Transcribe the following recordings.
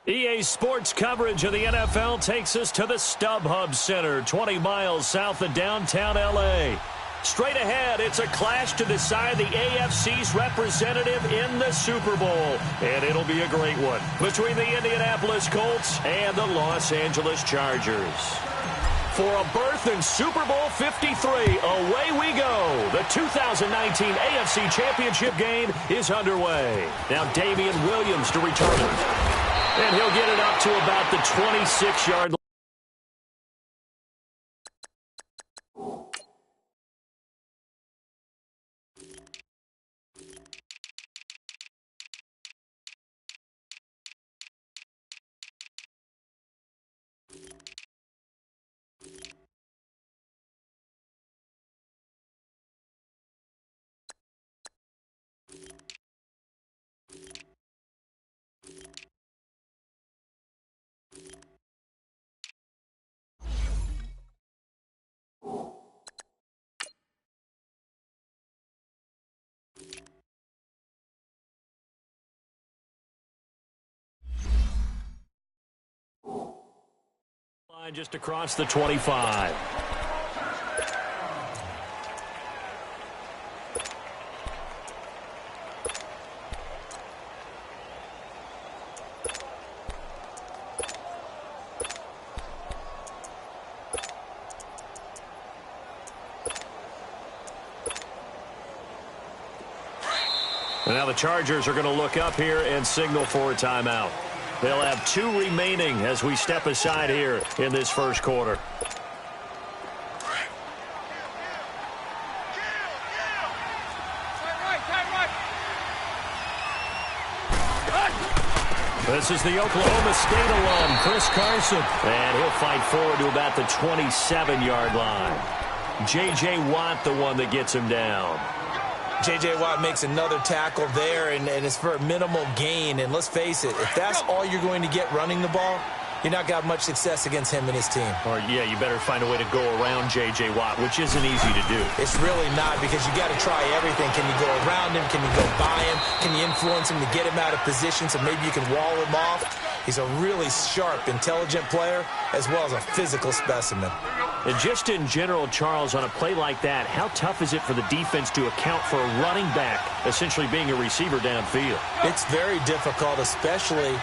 EA Sports coverage of the NFL takes us to the StubHub Center, 20 miles south of downtown L.A. Straight ahead, it's a clash to decide the AFC's representative in the Super Bowl. And it'll be a great one between the Indianapolis Colts and the Los Angeles Chargers. For a berth in Super Bowl 53, away we go. The 2019 AFC Championship game is underway. Now Damian Williams to return it. And he'll get it up to about the 26-yard line. Just across the 25. And now the Chargers are going to look up here and signal for a timeout. They'll have 2 remaining as we step aside here in this first quarter. This is the Oklahoma State alum, Chris Carson. And he'll fight forward to about the 27-yard line. J.J. Watt, the one that gets him down. J.J. Watt makes another tackle there, and it's for a minimal gain. And let's face it, if that's all you're going to get running the ball, you're not going to have much success against him and his team. Or, yeah, you better find a way to go around J.J. Watt, which isn't easy to do. It's really not, because you got to try everything. Can you go around him? Can you go by him? Can you influence him to get him out of position so maybe you can wall him off? He's a really sharp, intelligent player, as well as a physical specimen. And just in general, Charles, on a play like that, how tough is it for the defense to account for a running back essentially being a receiver downfield? It's very difficult, especially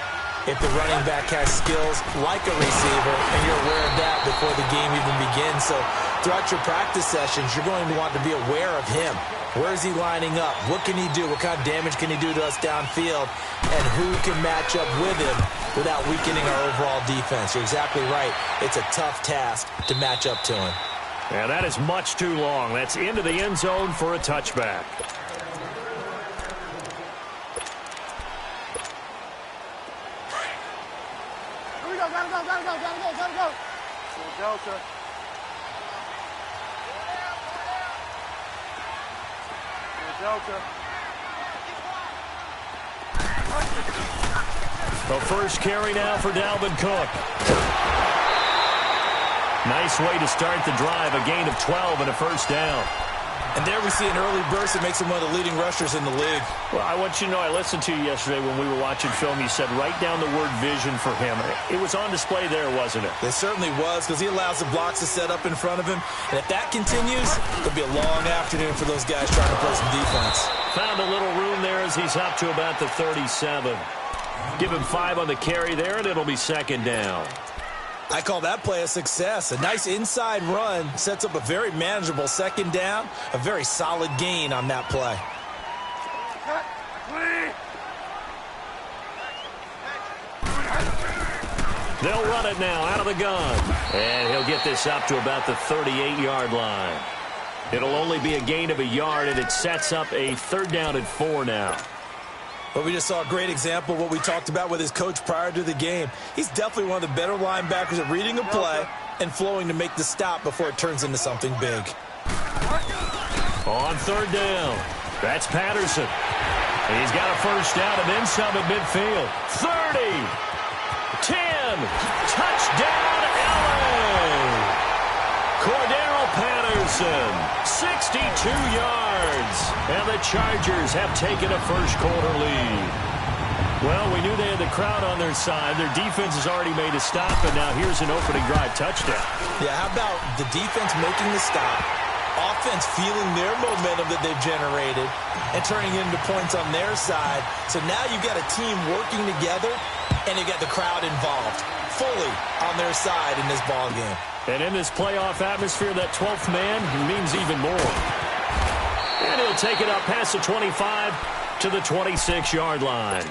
if the running back has skills like a receiver, and you're aware of that before the game even begins. So throughout your practice sessions, you're going to want to be aware of him. Where is he lining up? What can he do? What kind of damage can he do to us downfield? And who can match up with him without weakening our overall defense? You're exactly right. It's a tough task to match up to him. Yeah, that is much too long. That's into the end zone for a touchback. Here we go, gotta go. Delta. Delta. The first carry now for Dalvin Cook. Nice way to start the drive, a gain of 12 and a first down. And there we see an early burst that makes him one of the leading rushers in the league. Well, I want you to know, I listened to you yesterday when we were watching film. You said write down the word vision for him. It was on display there, wasn't it? It certainly was, because he allows the blocks to set up in front of him. And if that continues, it'll be a long afternoon for those guys trying to play some defense. Found a little room there as he's up to about the 37. Give him 5 on the carry there, and it'll be second down. I call that play a success. A nice inside run sets up a very manageable second down, a very solid gain on that play. They'll run it now out of the gun. And he'll get this up to about the 38-yard line. It'll only be a gain of a yard, and it sets up a third down and 4 now. But we just saw a great example of what we talked about with his coach prior to the game. He's definitely one of the better linebackers at reading a play and flowing to make the stop before it turns into something big. On third down, that's Patterson. He's got a first down and then some at midfield. 30, 10, touchdown LA! Cordero Patterson, 62 yards. And the Chargers have taken a first quarter lead. Well, we knew they had the crowd on their side. Their defense has already made a stop, and now here's an opening drive touchdown. Yeah, how about the defense making the stop, offense feeling their momentum that they've generated, and turning it into points on their side. So now you've got a team working together, and you've got the crowd involved fully on their side in this ball game. And in this playoff atmosphere, that 12th man means even more. And he'll take it up past the 25 to the 26-yard line.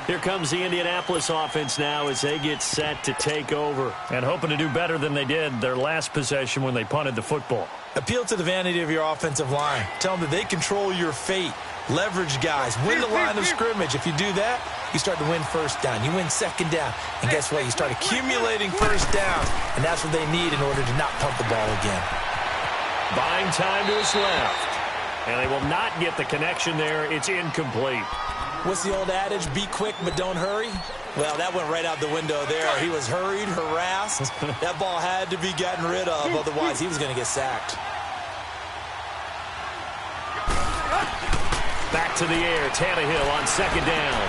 Here comes the Indianapolis offense now as they get set to take over and hoping to do better than they did their last possession when they punted the football. Appeal to the vanity of your offensive line. Tell them that they control your fate. Leverage guys. Win the line of scrimmage. If you do that, you start to win first down. You win second down. And guess what? You start accumulating first downs. And that's what they need in order to not punt the ball again. Buying time to his left. And they will not get the connection there. It's incomplete. What's the old adage? Be quick, but don't hurry. Well, that went right out the window there. He was hurried, harassed. That ball had to be gotten rid of. Otherwise, he was going to get sacked. Back to the air. Tannehill on second down.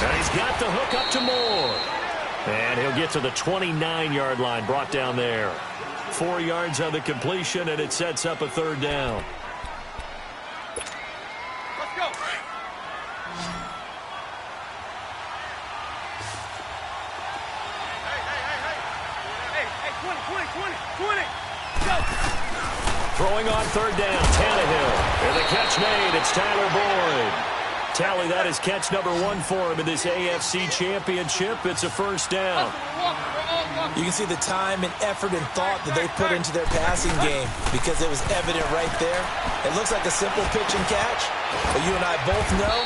And he's got the hook up to Moore. And he'll get to the 29-yard line. Brought down there. 4 yards on the completion, and it sets up a third down. Throwing on third down, Tannehill. And the catch made, it's Tyler Boyd. Tally, that is catch number 1 for him in this AFC Championship. It's a first down. You can see the time and effort and thought that they put into their passing game because it was evident right there. It looks like a simple pitch and catch, but you and I both know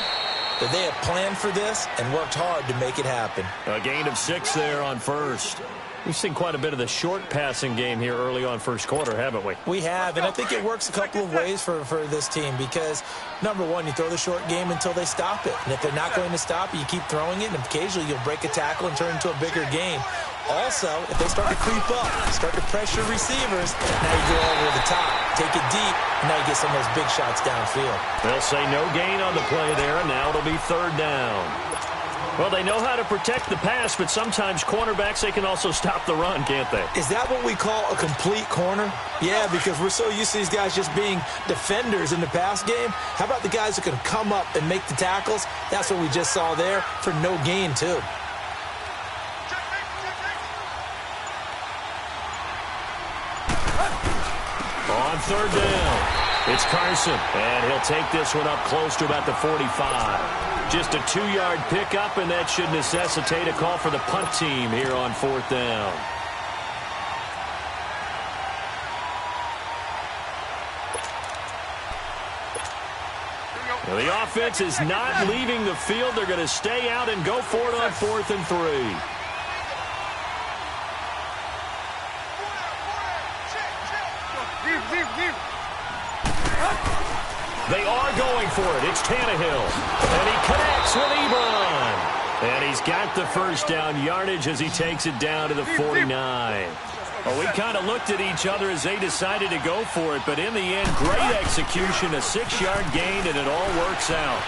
that they have planned for this and worked hard to make it happen. A gain of 6 there on first. We've seen quite a bit of the short passing game here early on first quarter, haven't we? We have, and I think it works a couple of ways for this team because, number one, you throw the short game until they stop it. And if they're not going to stop it, you keep throwing it, and occasionally you'll break a tackle and turn it into a bigger game. Also, if they start to creep up, start to pressure receivers, now you go over the top, take it deep, and now you get some of those big shots downfield. They'll say no gain on the play there, and now it'll be third down. Well, they know how to protect the pass, but sometimes cornerbacks, they can also stop the run, can't they? Is that what we call a complete corner? Yeah, because we're so used to these guys just being defenders in the pass game. How about the guys who can come up and make the tackles? That's what we just saw there for no gain, too. On third down, it's Carson, and he'll take this one up close to about the 45. Just a 2-yard pickup, and that should necessitate a call for the punt team here on fourth down. Well, the offense is not leaving the field. They're going to stay out and go for it on 4th and 3. They are going for it. It's Tannehill. And he connects with Ebron. And he's got the first down yardage as he takes it down to the 49. Well, we kind of looked at each other as they decided to go for it. But in the end, great execution, a 6-yard gain, and it all works out.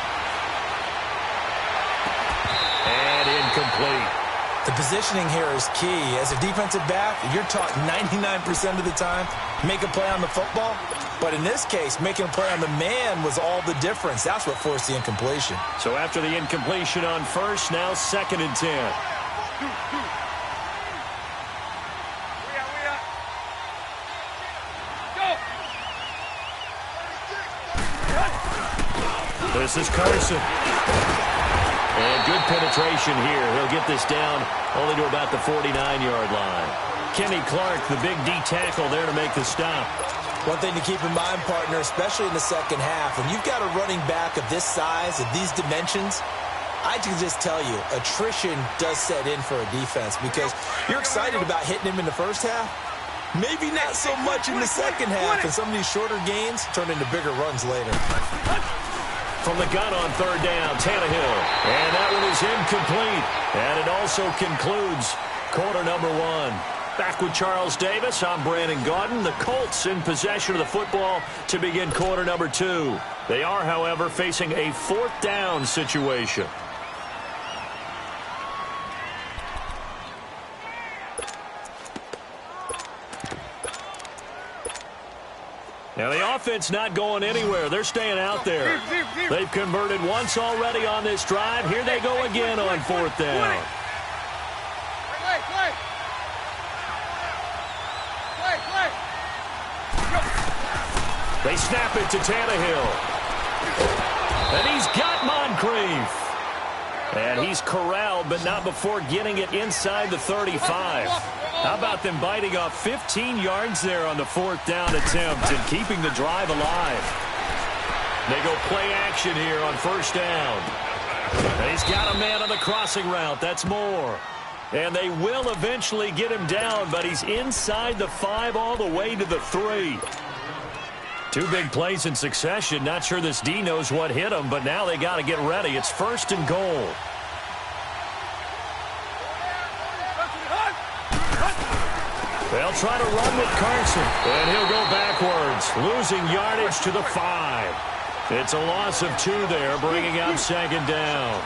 And incomplete. The positioning here is key. As a defensive back, you're taught 99% of the time, make a play on the football. But in this case, making a play on the man was all the difference. That's what forced the incompletion. So after the incompletion on first, now 2nd and 10. This is Carson. And good penetration here. He'll get this down only to about the 49-yard line. Kenny Clark, the big D tackle there to make the stop. One thing to keep in mind, partner, especially in the second half, when you've got a running back of this size, of these dimensions, I can just tell you, attrition does set in for a defense because you're excited about hitting him in the first half. Maybe not so much in the second half, and some of these shorter gains turn into bigger runs later. From the gun on third down, Tannehill. And that one is incomplete. And it also concludes quarter number 1. Back with Charles Davis, I'm Brandon Gaudin. The Colts in possession of the football to begin quarter number 2. They are, however, facing a 4th down situation. Now, the offense not going anywhere. They're staying out there. They've converted once already on this drive. Here they go again on fourth down. They snap it to Tannehill. And he's got Moncrief. And he's corralled, but not before getting it inside the 35. How about them biting off 15 yards there on the fourth down attempt and keeping the drive alive? They go play action here on first down. And he's got a man on the crossing route. That's Moore. And they will eventually get him down, but he's inside the 5 all the way to the 3. 2 big plays in succession. Not sure this D knows what hit him, but now they got to get ready. It's first and goal. They'll try to run with Carson, and he'll go backwards, losing yardage to the 5. It's a loss of 2 there, bringing up second down.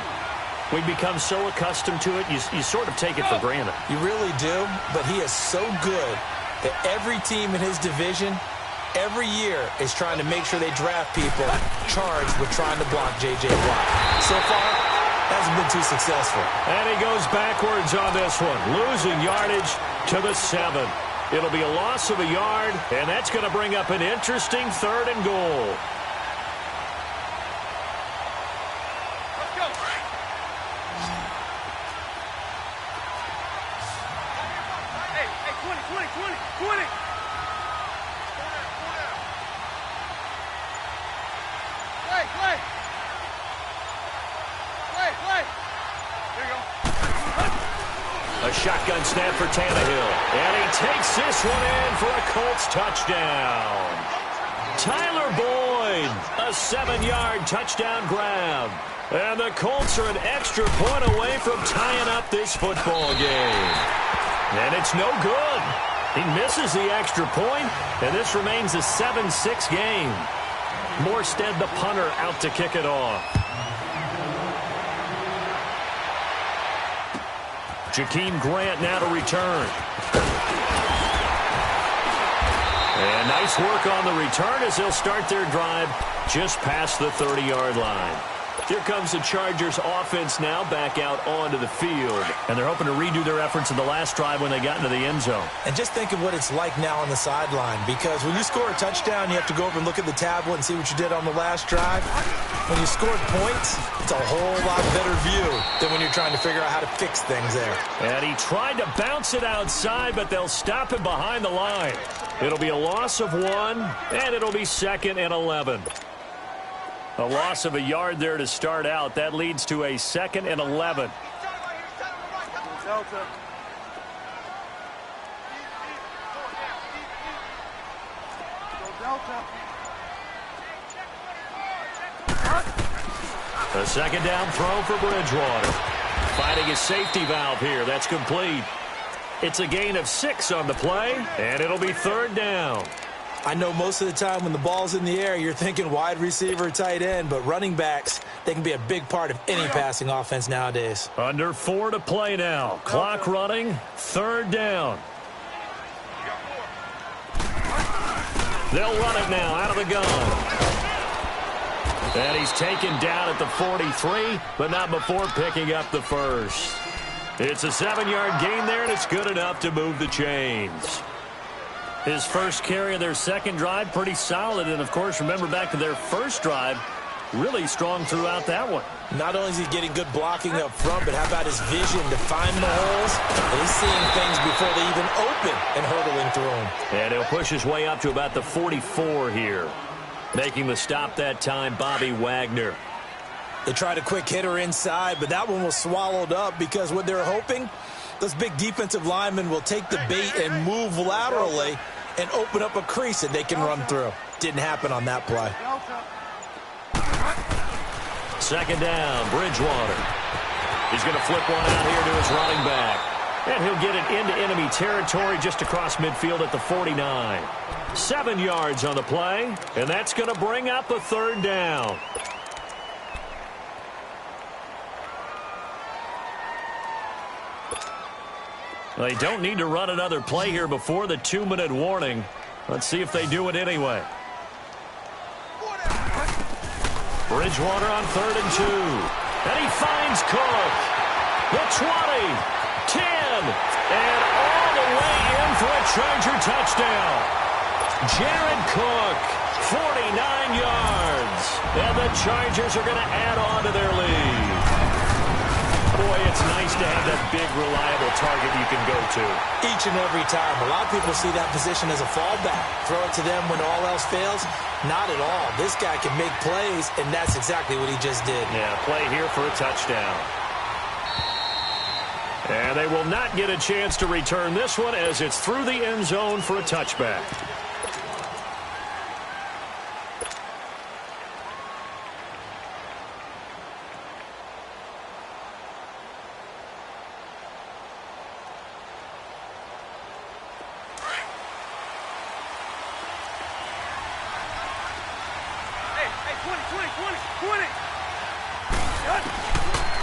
We've become so accustomed to it, you sort of take it for granted. You really do, but he is so good that every team in his division every year is trying to make sure they draft people charged with trying to block J.J. Watt. So far, hasn't been too successful. And he goes backwards on this one, losing yardage to the 7. It'll be a loss of a yard, and that's going to bring up an interesting third and goal. Let's go. Hey, 20. Play. There you go. A shotgun snap for Tannehill. And he takes this one in for a Colts touchdown. Tyler Boyd, a 7-yard touchdown grab. And the Colts are an extra point away from tying up this football game. And it's no good. He misses the extra point, and this remains a 7-6 game. Morstead, the punter, out to kick it off. Jakeem Grant now to return. And nice work on the return as they'll start their drive just past the 30-yard line. Here comes the Chargers offense now back out onto the field. And they're hoping to redo their efforts in the last drive when they got into the end zone. And just think of what it's like now on the sideline, because when you score a touchdown, you have to go over and look at the tablet and see what you did on the last drive. When you scored points, it's a whole lot better view than when you're trying to figure out how to fix things there. And he tried to bounce it outside, but they'll stop him behind the line. It'll be a loss of 1, and it'll be 2nd and 11. A loss of a yard there to start out. That leads to a 2nd and 11. Delta. A second down throw for Bridgewater. Finding his safety valve here. That's complete. It's a gain of 6 on the play, and it'll be 3rd down. I know most of the time when the ball's in the air, you're thinking wide receiver, tight end, but running backs, they can be a big part of any passing offense nowadays. Under 4 to play now. Clock running, 3rd down. They'll run it now out of the gun. And he's taken down at the 43, but not before picking up the first. It's a 7-yard gain there, and it's good enough to move the chains. His first carry of their second drive, pretty solid. And, of course, remember back to their first drive, really strong throughout that one. Not only is he getting good blocking up front, but how about his vision to find the holes? And he's seeing things before they even open and hurdling through them. And he'll push his way up to about the 44 here. Making the stop that time, Bobby Wagner. They tried a quick hitter inside, but that one was swallowed up because what they're hoping, those big defensive linemen will take the bait and move laterally and open up a crease that they can run through. Didn't happen on that play. Second down, Bridgewater. He's going to flip one out here to his running back. And he'll get it into enemy territory just across midfield at the 49. 7 yards on the play, and that's going to bring up a 3rd down. They don't need to run another play here before the 2-minute warning. Let's see if they do it anyway. Bridgewater on 3rd and 2. And he finds Cook. The 20, 10, and all the way in for a Charger touchdown. Jared Cook, 49 yards. And the Chargers are going to add on to their lead. Boy, it's nice to have that big, reliable target you can go to. Each and every time. A lot of people see that position as a fallback. Throw it to them when all else fails. Not at all. This guy can make plays, and that's exactly what he just did. Yeah, play here for a touchdown. And they will not get a chance to return this one as it's through the end zone for a touchback.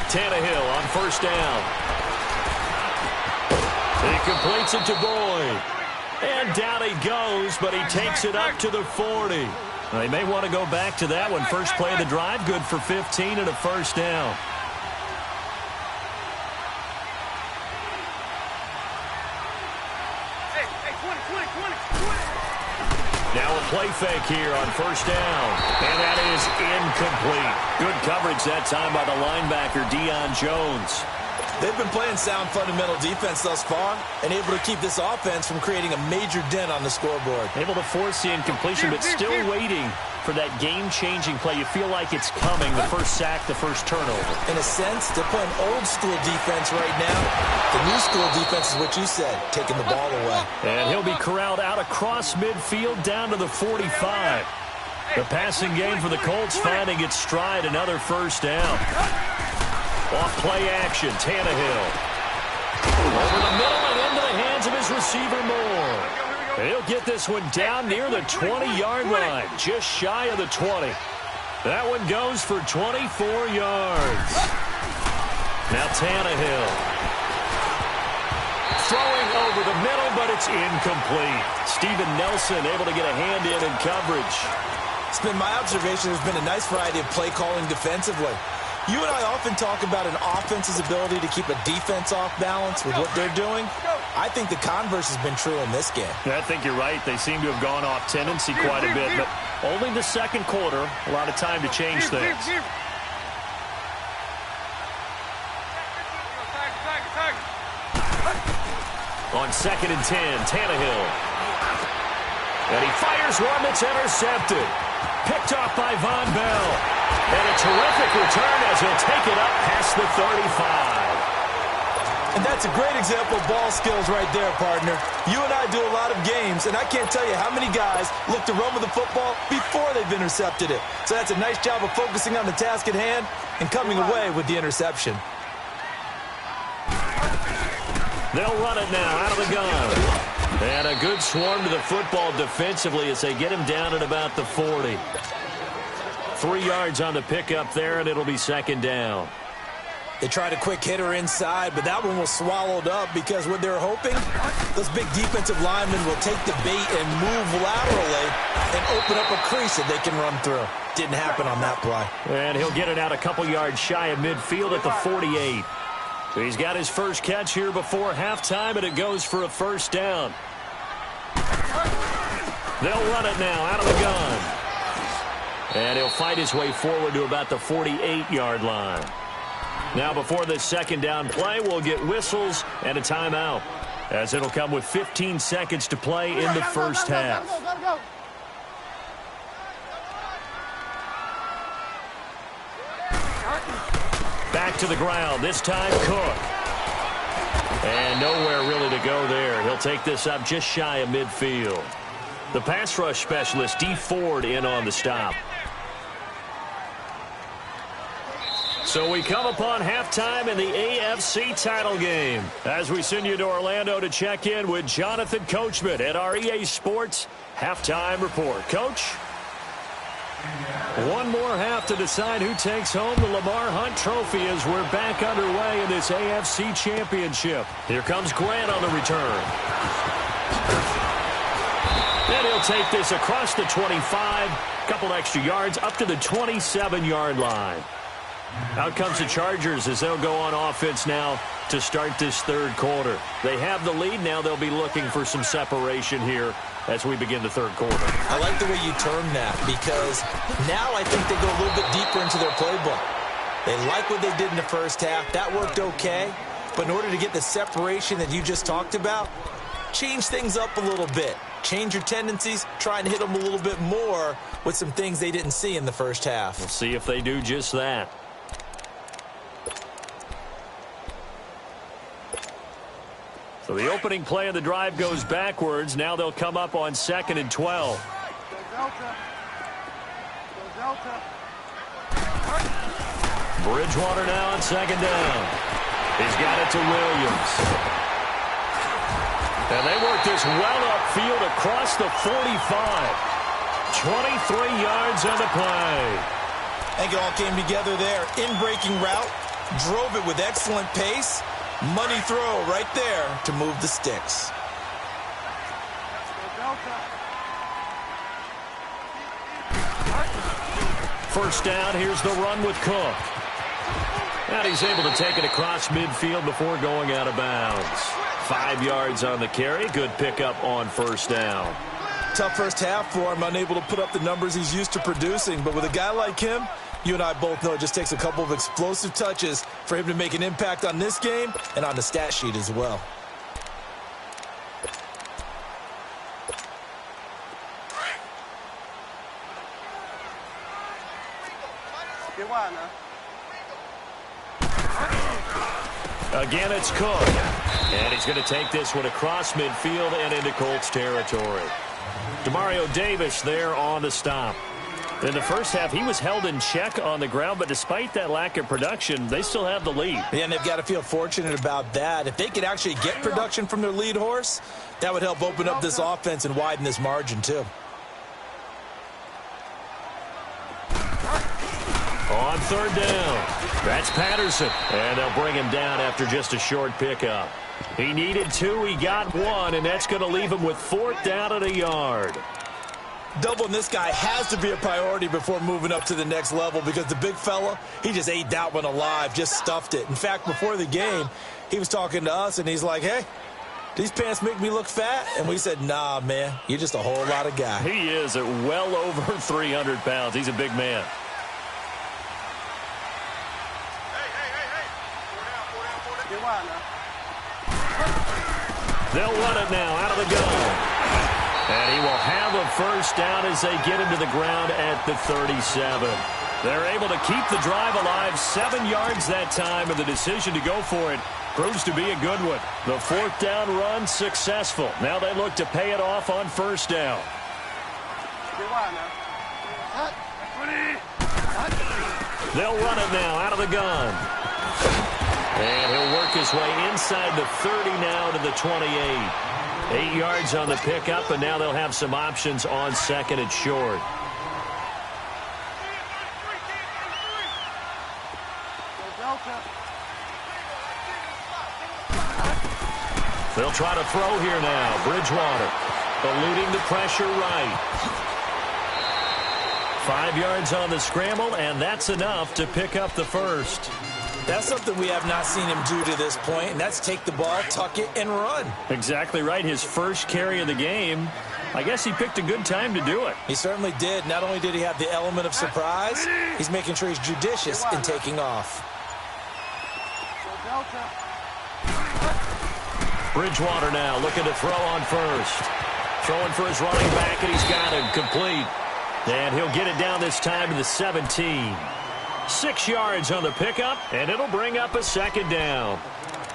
Tannehill on 1st down. He completes it to Boyd. And down he goes, but he takes it up to the 40. They may want to go back to that one. First play of the drive, good for 15 and a 1st down. Now a play fake here on 1st down. And that is incomplete. Good coverage that time by the linebacker, Deion Jones. They've been playing sound fundamental defense thus far and able to keep this offense from creating a major dent on the scoreboard. Able to force the incompletion, but still waiting for that game-changing play. You feel like it's coming, the first sack, the first turnover. In a sense, they're playing old-school defense right now. The new-school defense is what you said, taking the ball away. And he'll be corralled out across midfield down to the 45. The passing game for the Colts finding its stride, another 1st down. Off play action, Tannehill. Over the middle and into the hands of his receiver, Moore. He'll get this one down near the 20-yard line, just shy of the 20. That one goes for 24 yards. Now Tannehill. Throwing over the middle, but it's incomplete. Steven Nelson able to get a hand in coverage. It's been my observation there's been a nice variety of play calling defensively. You and I often talk about an offense's ability to keep a defense off balance with what they're doing. I think the converse has been true in this game. I think you're right. They seem to have gone off tendency quite a bit, but only the 2nd quarter, a lot of time to change things. On 2nd and 10, Tannehill. And he fires one that's intercepted. Picked off by Von Bell. And a terrific return as he'll take it up past the 35. And that's a great example of ball skills right there, partner. You and I do a lot of games, and I can't tell you how many guys look to run with the football before they've intercepted it. So that's a nice job of focusing on the task at hand and coming away with the interception. They'll run it now out of the gun. And a good swarm to the football defensively as they get him down at about the 40. 3 yards on the pickup there, and it'll be 2nd down. They tried a quick hitter inside, but that one was swallowed up because what they're hoping, those big defensive linemen will take the bait and move laterally and open up a crease that they can run through. Didn't happen on that play. And he'll get it out a couple yards shy of midfield at the 48. He's got his first catch here before halftime, and it goes for a 1st down. They'll run it now out of the gun. And he'll fight his way forward to about the 48-yard line. Now before this 2nd down play, we'll get whistles and a timeout, as it'll come with 15 seconds to play in the first half. Back to the ground, this time Cook. And nowhere really to go there. He'll take this up just shy of midfield. The pass rush specialist, D. Ford, in on the stop. So we come upon halftime in the AFC title game as we send you to Orlando to check in with Jonathan Coachman at our EA Sports Halftime Report. Coach? One more half to decide who takes home the Lamar Hunt Trophy as we're back underway in this AFC Championship. Here comes Grant on the return. And he'll take this across the 25, couple extra yards, up to the 27-yard line. Out comes the Chargers as they'll go on offense now to start this third quarter. They have the lead. Now they'll be looking for some separation here as we begin the third quarter. I like the way you term that, because now I think they go a little bit deeper into their playbook. They like what they did in the first half. That worked okay. But in order to get the separation that you just talked about, change things up a little bit. Change your tendencies, try and hit them a little bit more with some things they didn't see in the first half. We'll see if they do just that. So the opening play of the drive goes backwards. Now they'll come up on 2nd and 12. Bridgewater now on 2nd down. He's got it to Williams. And they work this well upfield across the 45. 23 yards on the play. I think it all came together there. In-breaking route, drove it with excellent pace. Money throw right there to move the sticks. First down, here's the run with Cook. And he's able to take it across midfield before going out of bounds. 5 yards on the carry. Good pickup on first down. Tough first half for him, unable to put up the numbers he's used to producing. But with a guy like him, you and I both know it just takes a couple of explosive touches for him to make an impact on this game and on the stat sheet as well. Again, it's Cook. And he's going to take this one across midfield and into Colts territory. Demario Davis there on the stop. In the first half, he was held in check on the ground, but despite that lack of production, they still have the lead. Yeah, and they've got to feel fortunate about that. If they could actually get production from their lead horse, that would help open up this offense and widen this margin, too. On third down, that's Patterson. And they'll bring him down after just a short pickup. He needed 2, he got 1, and that's going to leave him with 4th down and a yard. Doubling this guy has to be a priority before moving up to the next level, because the big fella, he just ate that one alive, just stuffed it. In fact, before the game, he was talking to us, and he's like, hey, these pants make me look fat? And we said, nah, man, you're just a whole lot of guy. He is at well over 300 pounds. He's a big man. They'll run it now out of the gun. And he will have a first down as they get him to the ground at the 37. They're able to keep the drive alive, 7 yards that time, and the decision to go for it proves to be a good one. The 4th down run successful. Now they look to pay it off on first down. They'll run it now out of the gun. And he'll work his way inside the 30 now to the 28. 8 yards on the pickup, and now they'll have some options on 2nd and short. They'll try to throw here now. Bridgewater eluding the pressure right. 5 yards on the scramble, and that's enough to pick up the first. That's something we have not seen him do to this point, and that's take the ball, tuck it, and run. Exactly right. His first carry of the game. I guess he picked a good time to do it. He certainly did. Not only did he have the element of surprise, he's making sure he's judicious in taking off. Bridgewater now looking to throw on first. Throwing for his running back, and he's got it complete. And he'll get it down this time to the 17. 6 yards on the pickup, and it'll bring up a 2nd down.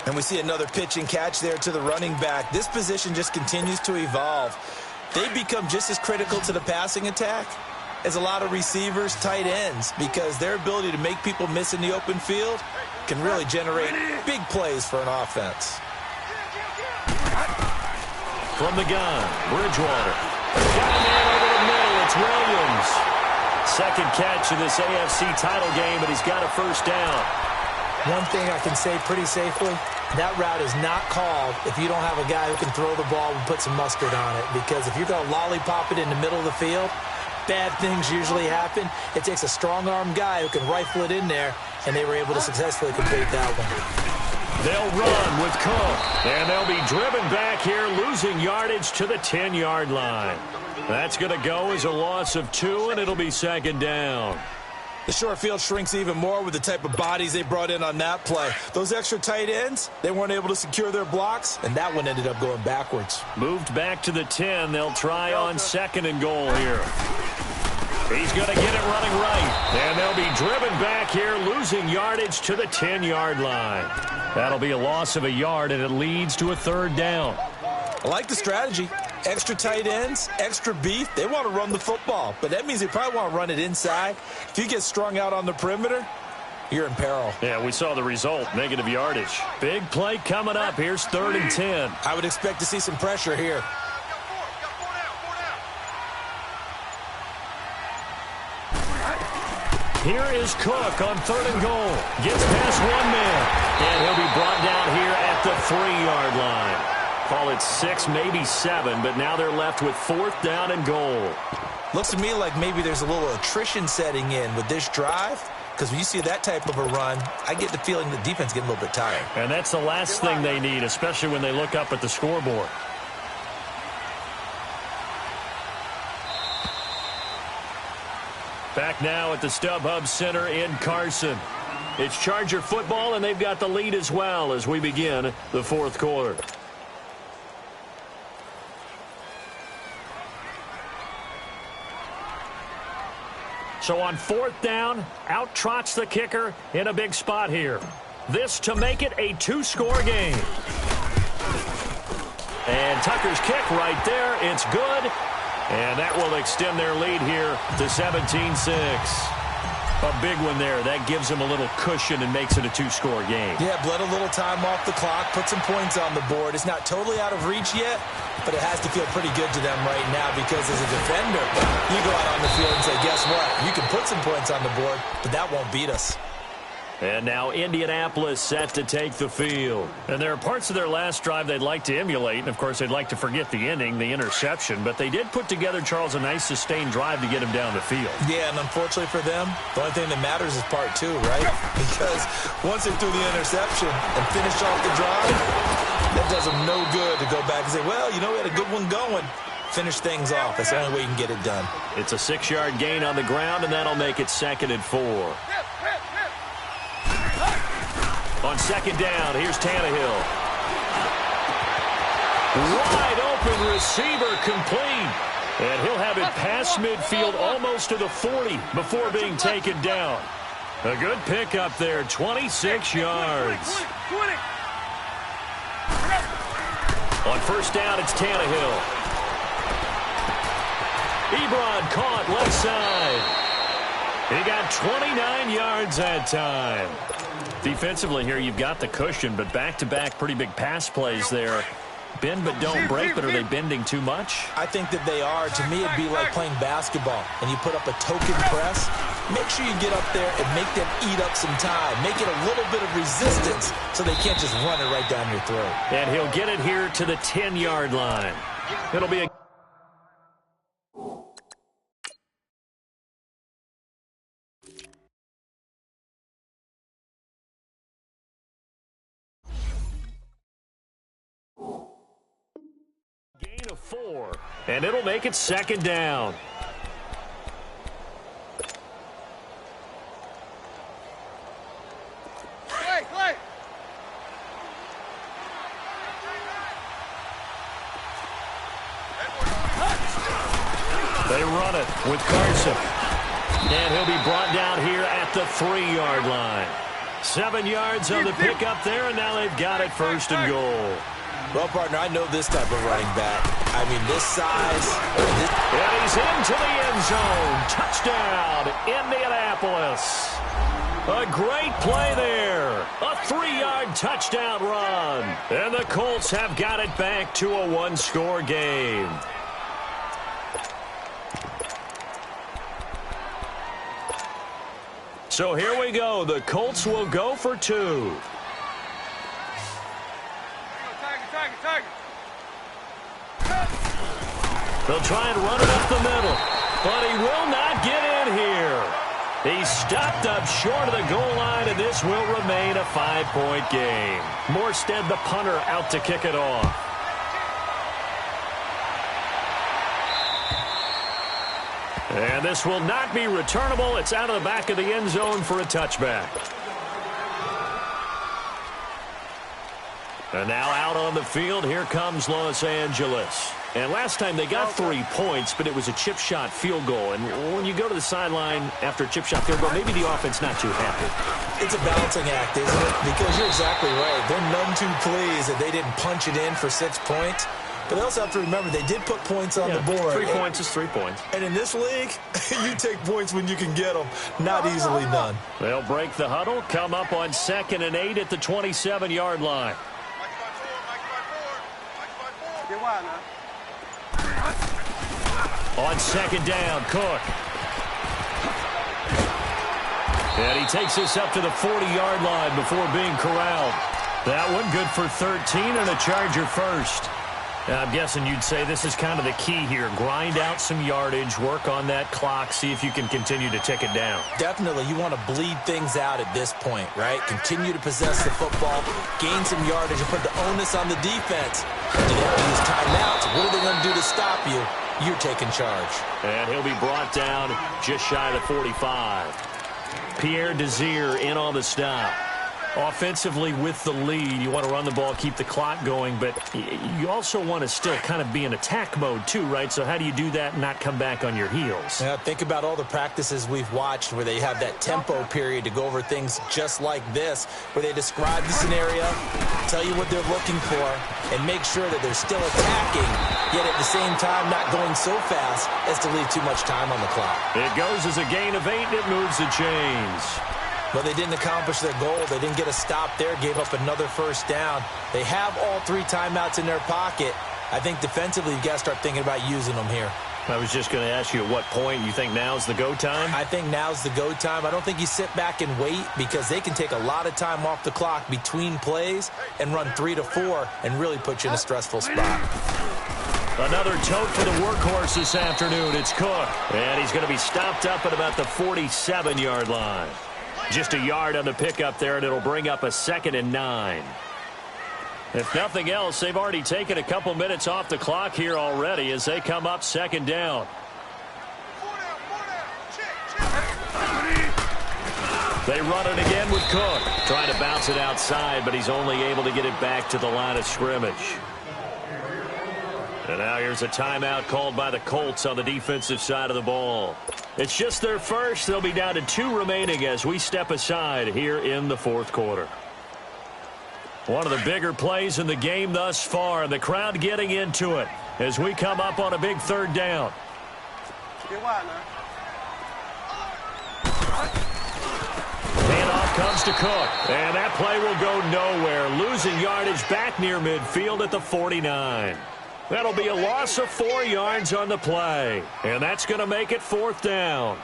And we see another pitch and catch there to the running back. This position just continues to evolve. They become just as critical to the passing attack as a lot of receivers, tight ends, because their ability to make people miss in the open field can really generate big plays for an offense. From the gun, Bridgewater. Got a man over the middle. It's Williams. Second catch in this AFC title game, and he's got a first down. One thing I can say pretty safely, That route is not called if you don't have a guy who can throw the ball and put some mustard on it. Because if you're going to lollipop it in the middle of the field, bad things usually happen. It takes a strong-armed guy who can rifle it in there, and they were able to successfully complete that one. They'll run with Cook, and they'll be driven back here, losing yardage to the 10-yard line. That's going to go as a loss of 2, and it'll be second down. The short field shrinks even more with the type of bodies they brought in on that play. Those extra tight ends, they weren't able to secure their blocks, and that one ended up going backwards. Moved back to the 10. They'll try on 2nd and goal here. He's going to get it running right, and they'll be driven back here, losing yardage to the 10-yard line. That'll be a loss of a yard, and it leads to a 3rd down. I like the strategy. Extra tight ends, extra beef. They want to run the football, but that means they probably want to run it inside. If you get strung out on the perimeter, you're in peril. Yeah, we saw the result, negative yardage. Big play coming up. Here's 3rd and 10. I would expect to see some pressure here. Here is Cook on 3rd and goal. Gets past one man, and he'll be brought down here at the 3-yard line. Call it 6, maybe 7, but now they're left with 4th down and goal. Looks to me like maybe there's a little attrition setting in with this drive, because when you see that type of a run, I get the feeling the defense getting a little bit tired. And that's the last thing they need, especially when they look up at the scoreboard. Back now at the StubHub Center in Carson. It's Charger football, and they've got the lead as well as we begin the 4th quarter. So on 4th down, out trots the kicker in a big spot here. This to make it a 2-score game. And Tucker's kick right there. It's good. And that will extend their lead here to 17-6. A big one there. That gives them a little cushion and makes it a 2-score game. Yeah, bled a little time off the clock, put some points on the board. It's not totally out of reach yet, but it has to feel pretty good to them right now because as a defender, you go out on the field and say, guess what? You can put some points on the board, but that won't beat us. And now Indianapolis set to take the field. And there are parts of their last drive they'd like to emulate. And, of course, they'd like to forget the ending, the interception. But they did put together, Charles, a nice sustained drive to get him down the field. Yeah, and unfortunately for them, the only thing that matters is part 2, right? Because once they threw the interception and finished off the drive, that does them no good to go back and say, well, you know, we had a good one going. Finish things off. That's the only way you can get it done. It's a 6-yard gain on the ground, and that'll make it 2nd and 4. On 2nd down, here's Tannehill. Wide open receiver complete. And he'll have it past midfield almost to the 40 before being taken down. A good pickup there, 26 yards. On 1st down, it's Tannehill. Ebron caught left side. He got 29 yards that time. Defensively here, you've got the cushion, but back-to-back pretty big pass plays there. Bend but don't break, but are they bending too much? I think that they are. To me, it'd be like playing basketball, and you put up a token press. Make sure you get up there and make them eat up some time. Make it a little bit of resistance so they can't just run it right down your throat. And he'll get it here to the 10-yard line. It'll be a gain of 4, and it'll make it 2nd down. Clay. They run it with Carson. And he'll be brought down here at the 3-yard line. 7 yards on the pickup there, and now they've got it 1st and goal. Well, partner, I know this type of running back. I mean, this size. And he's into the end zone. Touchdown, Indianapolis. A great play there. A 3-yard touchdown run. And the Colts have got it back to a 1-score game. So here we go. The Colts will go for 2. They'll try and run it up the middle, but he will not get in here. He's stopped up short of the goal line, and this will remain a 5-point game. Morstead, the punter, out to kick it off. And this will not be returnable. It's out of the back of the end zone for a touchback. And now out on the field, here comes Los Angeles. And last time they got 3 points, but it was a chip shot field goal. And when you go to the sideline after a chip shot field goal, maybe the offense not too happy. It's a balancing act, isn't it? Because you're exactly right. They're none too pleased that they didn't punch it in for 6 points. But they also have to remember they did put points on the board. 3 points is 3 points. And in this league, you take points when you can get them. Not easily done. They'll break the huddle, come up on 2nd and 8 at the 27-yard line. On 2nd down, Cook. And he takes this up to the 40-yard line before being corralled. That one good for 13 and a Charger first. I'm guessing you'd say this is kind of the key here. Grind out some yardage, work on that clock, see if you can continue to tick it down. Definitely. You want to bleed things out at this point, right? Continue to possess the football, gain some yardage, and put the onus on the defense. Do they have to use timeouts? What are they going to do to stop you? You're taking charge. And he'll be brought down just shy of the 45. Pierre Desir in on the stop. Offensively with the lead, you want to run the ball, keep the clock going, but you also want to still kind of be in attack mode too, right? So how do you do that and not come back on your heels? Yeah, think about all the practices we've watched where they have that tempo period to go over things just like this, where they describe the scenario, tell you what they're looking for, and make sure that they're still attacking, yet at the same time not going so fast as to leave too much time on the clock. It goes as a gain of 8, and it moves the chains. But they didn't accomplish their goal. They didn't get a stop there, gave up another first down. They have all 3 timeouts in their pocket. I think defensively you've got to start thinking about using them here. I was just going to ask you at what point you think now's the go time? I think now's the go time. I don't think you sit back and wait because they can take a lot of time off the clock between plays and run 3 to 4 and really put you in a stressful spot. Another tote for the workhorse this afternoon. It's Cook. And he's going to be stopped up at about the 47-yard line. Just a yard on the pickup there, and it'll bring up a 2nd and 9. If nothing else, they've already taken a couple minutes off the clock here already as they come up 2nd down. They run it again with Cook. Trying to bounce it outside, but he's only able to get it back to the line of scrimmage. And now here's a timeout called by the Colts on the defensive side of the ball. It's just their first. They'll be down to 2 remaining as we step aside here in the 4th quarter. One of the bigger plays in the game thus far. The crowd getting into it as we come up on a big 3rd down. Handoff comes to Cook. And that play will go nowhere. Losing yardage back near midfield at the 49. That'll be a loss of 4 yards on the play. And that's going to make it 4th down.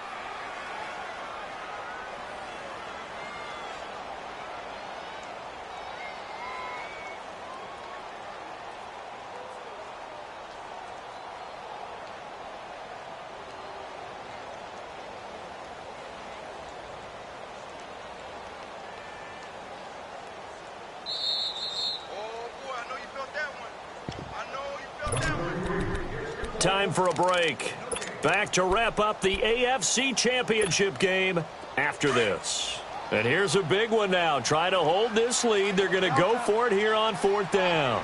Time for a break. Back to wrap up the AFC Championship game after this. And here's a big one now. Trying to hold this lead. They're going to go for it here on 4th down.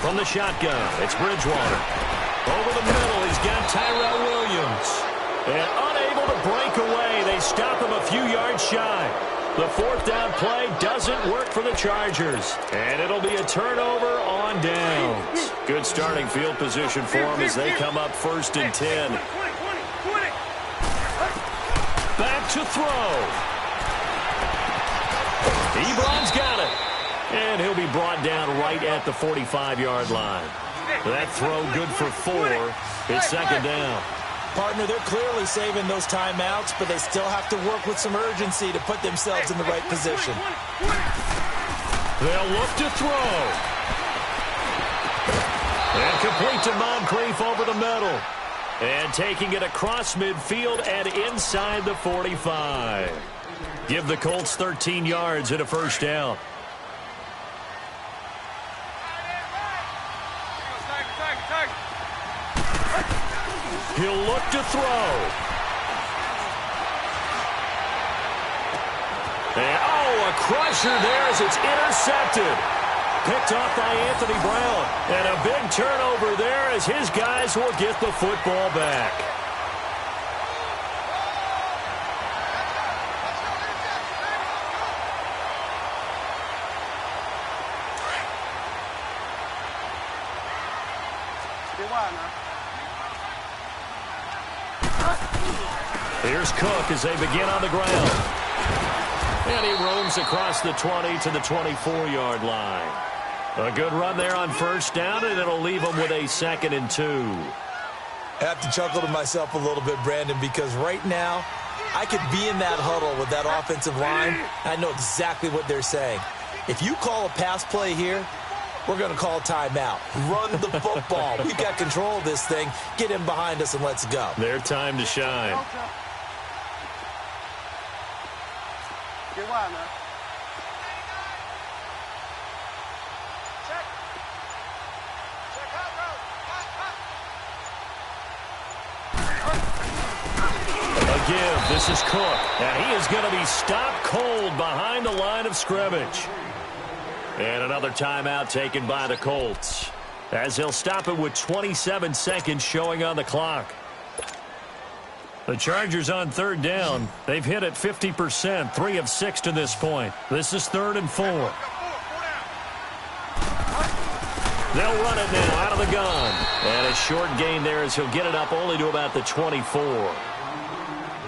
From the shotgun, it's Bridgewater. Over the middle, he's got Tyrell Williams. And unable to break away. They stop him a few yards shy. The 4th down play doesn't work for the Chargers. And it'll be a turnover on downs. Good starting field position for them as they come up 1st and 10. Back to throw. Ebron's got it. And he'll be brought down right at the 45-yard line. That throw good for 4. It's 2nd down. Partner, they're clearly saving those timeouts, but they still have to work with some urgency to put themselves in the right position. They'll look to throw. And complete to Moncrief over the middle. And taking it across midfield and inside the 45. Give the Colts 13 yards and a first down. He'll look to throw. And, a crusher there as it's intercepted. Picked off by Anthony Brown. And a big turnover there as his guys will get the football back. Here's Cook as they begin on the ground. And he roams across the 20 to the 24-yard line. A good run there on first down, and it'll leave them with a 2nd and 2. I have to chuckle to myself a little bit, Brandon, because right now I could be in that huddle with that offensive line. I know exactly what they're saying. If you call a pass play here, we're going to call a timeout. Run the football. We've got control of this thing. Get him behind us and let's go. Their time to shine. Give. This is Cook, and he is going to be stopped cold behind the line of scrimmage. And another timeout taken by the Colts, as he'll stop it with 27 seconds showing on the clock. The Chargers on third down. They've hit it 50%, 3 of 6 to this point. This is 3rd and 4. They'll run it now out of the gun. And a short gain there as he'll get it up only to about the 24.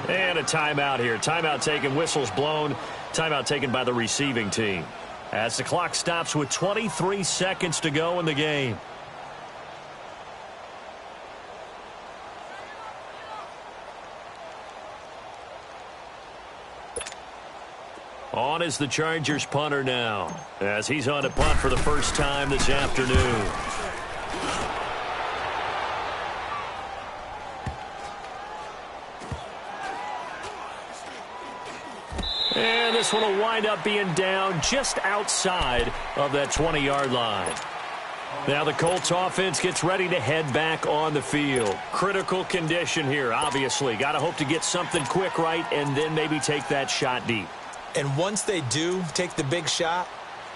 And a timeout here. Timeout taken, whistles blown. Timeout taken by the receiving team. As the clock stops with 23 seconds to go in the game. On is the Chargers punter now, as he's on to punt for the first time this afternoon. And this one will wind up being down just outside of that 20-yard line. Now the Colts offense gets ready to head back on the field. Critical condition here, obviously. Got to hope to get something quick right and then maybe take that shot deep. And once they do take the big shot,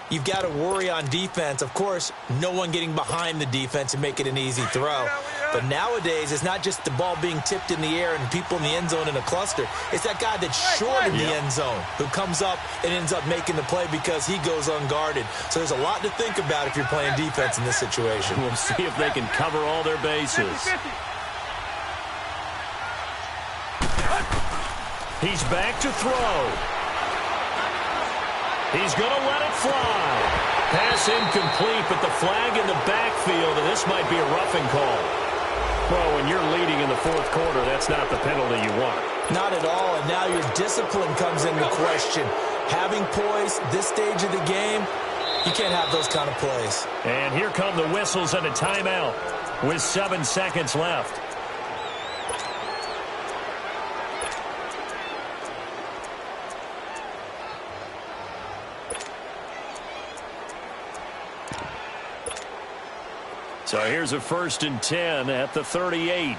you've got to worry on defense. Of course, no one getting behind the defense and make it an easy throw. But nowadays, it's not just the ball being tipped in the air and people in the end zone in a cluster. It's that guy that's short in the end zone who comes up and ends up making the play because he goes unguarded. So there's a lot to think about if you're playing defense in this situation. We'll see if they can cover all their bases. He's back to throw. He's going to let it fly. Pass incomplete, but the flag in the backfield, and this might be a roughing call. Well, when you're leading in the fourth quarter, that's not the penalty you want. Not at all, and now your discipline comes into question. Having poise this stage of the game, you can't have those kind of plays. And here come the whistles and a timeout with 7 seconds left. So here's a 1st and 10 at the 38.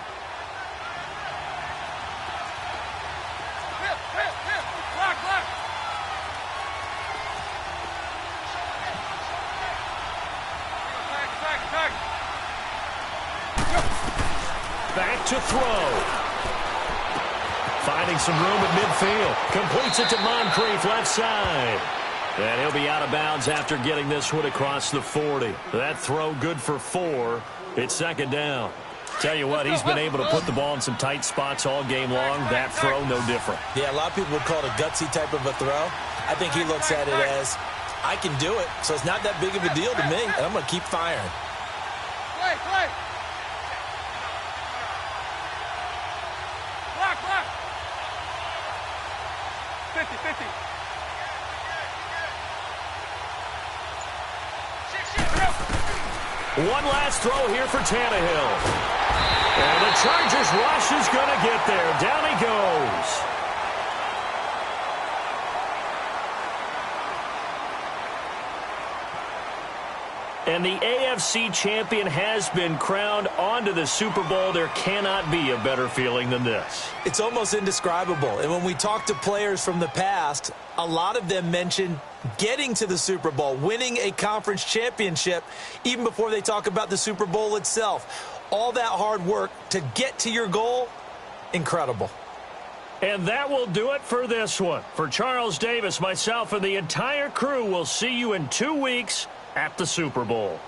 Back to throw. Finding some room at midfield. Completes it to Moncrief, left side. And he'll be out of bounds after getting this one across the 40. That throw good for 4. It's 2nd down. Tell you what, he's been able to put the ball in some tight spots all game long. That throw, no different. Yeah, a lot of people would call it a gutsy type of a throw. I think he looks at it as, I can do it, so it's not that big of a deal to me, and I'm going to keep firing. Play. Block. 50. One last throw here for Tannehill. And the Chargers rush is going to get there. Down he goes. And the AFC champion has been crowned onto the Super Bowl. There cannot be a better feeling than this. It's almost indescribable. And when we talk to players from the past, a lot of them mention getting to the Super Bowl, winning a conference championship, even before they talk about the Super Bowl itself. All that hard work to get to your goal, incredible. And that will do it for this one. For Charles Davis, myself, and the entire crew, we'll see you in 2 weeks at the Super Bowl.